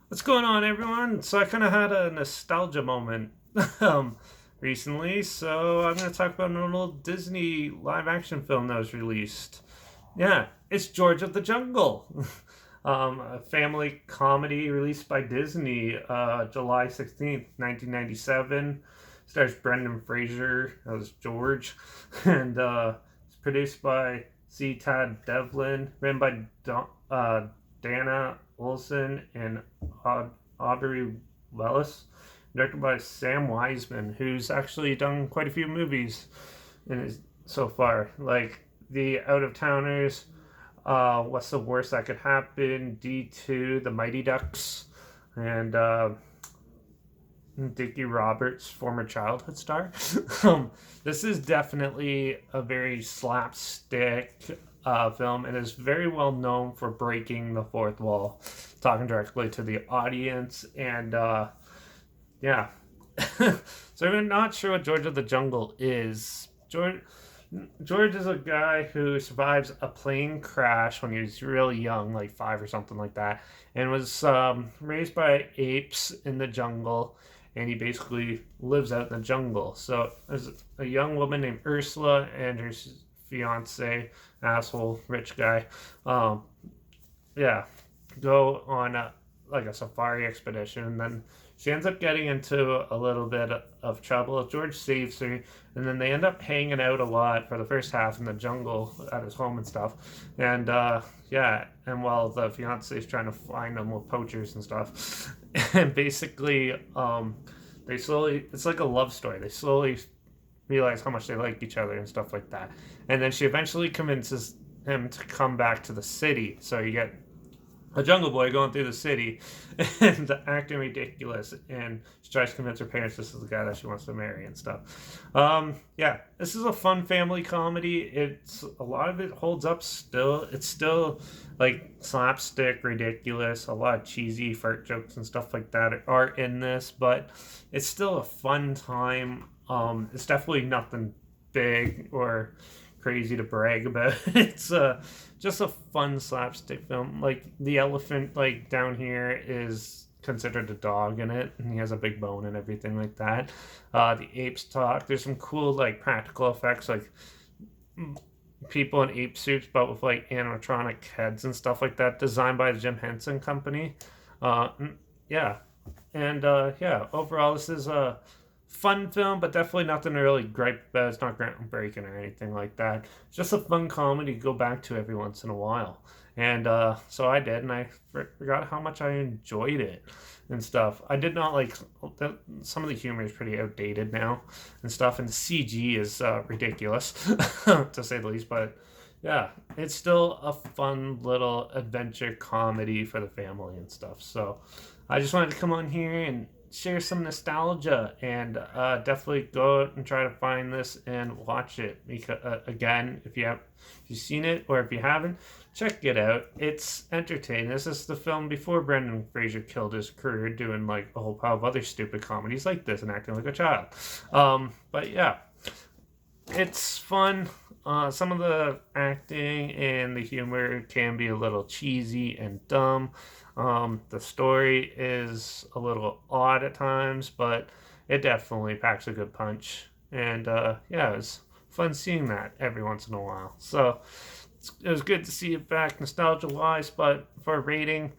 What's going on, everyone? So I kind of had a nostalgia moment um, recently, so I'm going to talk about an old Disney live-action film that was released. Yeah, it's George of the Jungle, a family comedy released by Disney, July 16th, 1997. Stars Brendan Fraser as George, and it's produced by C. Todd Devlin, written by Dana Olson and Aubrey Wells, directed by Sam Wiseman, who's actually done quite a few movies in his, so far, like The Out of Towners, What's the Worst That Could Happen, D2, The Mighty Ducks, and Dickie Roberts' former childhood star. This is definitely a very slapstick film and is very well known for breaking the fourth wall, talking directly to the audience. And yeah. So I'm not sure what George of the Jungle is. George is a guy who survives a plane crash when he was really young, like five or something like that, and was raised by apes in the jungle. And he basically lives out in the jungle. So there's a young woman named Ursula and her fiance, asshole rich guy. Um, yeah, go on like a safari expedition, and then she ends up getting into a little bit of trouble. George saves her, and then they end up hanging out a lot for the first half in the jungle at his home and stuff. And yeah, and while the fiance is trying to find them with poachers and stuff, and basically, they slowly, it's like a love story. They slowly realize how much they like each other and stuff like that. And then she eventually convinces him to come back to the city. So you get a jungle boy going through the city and acting ridiculous, and she tries to convince her parents this is the guy that she wants to marry and stuff. Yeah, this is a fun family comedy. It's a lot of it holds up still. It's still like slapstick, ridiculous. A lot of cheesy fart jokes and stuff like that are in this, but it's still a fun time. It's definitely nothing big or crazy to brag about. It's just a fun slapstick film. Like the elephant, like down here, is considered a dog in it, and he has a big bone and everything like that. The apes talk. There's some cool like practical effects, like people in ape suits, but with like animatronic heads and stuff like that, designed by the Jim Henson Company. Uh, yeah, and yeah, overall, this is a fun film, but definitely nothing to really gripe about. It's not groundbreaking or anything like that. It's just a fun comedy to go back to every once in a while. And so I did, and I forgot how much I enjoyed it and stuff. I did not like some of the humor is pretty outdated now and stuff, and the CG is ridiculous to say the least. But yeah, it's still a fun little adventure comedy for the family and stuff. So I just wanted to come on here and share some nostalgia, and definitely go out and try to find this and watch it. Because again, if you've seen it or if you haven't, check it out. It's entertaining. This is the film before Brendan Fraser killed his career doing like a whole pile of other stupid comedies like this and acting like a child. But yeah, it's fun. Some of the acting and the humor can be a little cheesy and dumb. The story is a little odd at times, but it definitely packs a good punch. And yeah, it was fun seeing that every once in a while. So it was good to see it back nostalgia wise, but for a rating,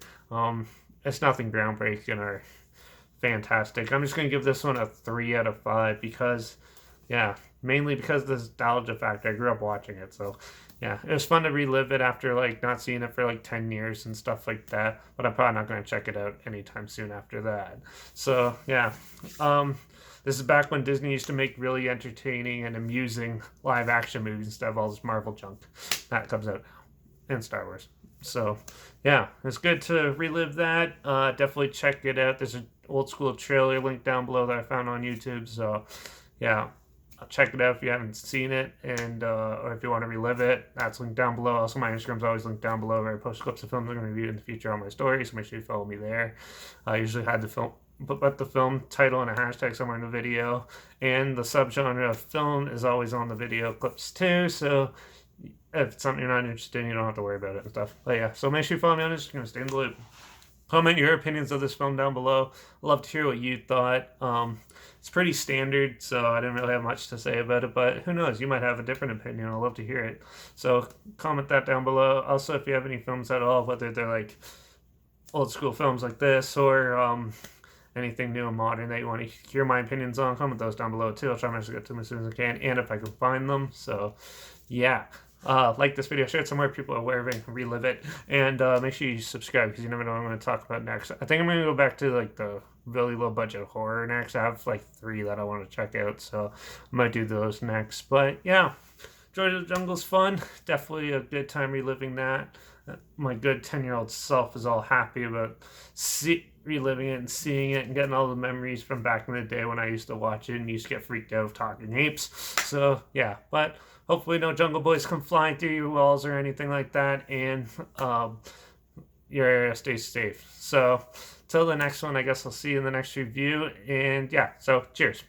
it's nothing groundbreaking or fantastic. I'm just going to give this one a 3 out of 5 because, yeah, mainly because of the nostalgia factor. I grew up watching it, so yeah, it was fun to relive it after like not seeing it for like 10 years and stuff like that. But I'm probably not going to check it out anytime soon after that. So yeah, this is back when Disney used to make really entertaining and amusing live action movies instead of all this Marvel junk that comes out now, and Star Wars. So yeah, it's good to relive that. Definitely check it out. There's an old school trailer link down below that I found on YouTube. So yeah, check it out if you haven't seen it, and or if you want to relive it. That's linked down below. Also, my Instagram's always linked down below where I post clips of films I'm going to review in the future on my stories. So make sure you follow me there. I usually had the film. Put the film title and a hashtag somewhere in the video, and the subgenre of film is always on the video clips too. So if it's something you're not interested in, you don't have to worry about it and stuff. But yeah, so make sure you follow me on Instagram. Stay in the loop. Comment your opinions of this film down below. I'd love to hear what you thought. It's pretty standard, so I didn't really have much to say about it, but who knows? You might have a different opinion. I'd love to hear it. So comment that down below. Also, if you have any films at all, whether they're like old school films like this or anything new and modern that you want to hear my opinions on, comment those down below too. I'll try my best to get to them as soon as I can, and if I can find them. So, yeah. Like this video, share it somewhere people are aware of it and can relive it, and make sure you subscribe because you never know what I'm going to talk about next. I think I'm going to go back to like the really low budget horror next. I have like 3 that I want to check out, so I might do those next. But yeah, George of the Jungle's fun. Definitely a good time reliving that. My good 10-year-old self is all happy about reliving it and seeing it and getting all the memories from back in the day when I used to watch it and used to get freaked out of talking apes. So yeah, but hopefully no jungle boys come flying through your walls or anything like that, and your area stays safe. So till the next one, I guess I'll see you in the next review, and yeah, so cheers.